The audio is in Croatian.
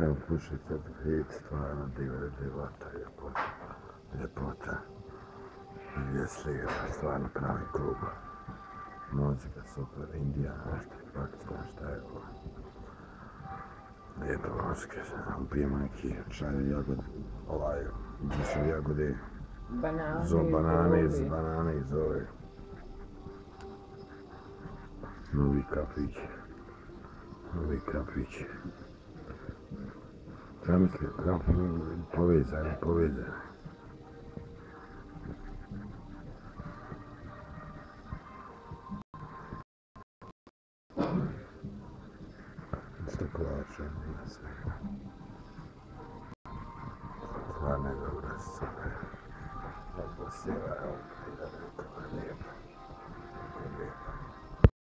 Evo, pušite hit, stvarno divata, ljepota. Jesli, stvarno pravi klub. Muzika super, Indija, Pakistan, šta je ovo? Lijepo voske, pijemo neki čaj jagod, gdje su jagode, banane iz ove. Novi kafić. Zamisli, povezani. Staklače, ima sve. Stvarno je dobro, super. Atmosfera,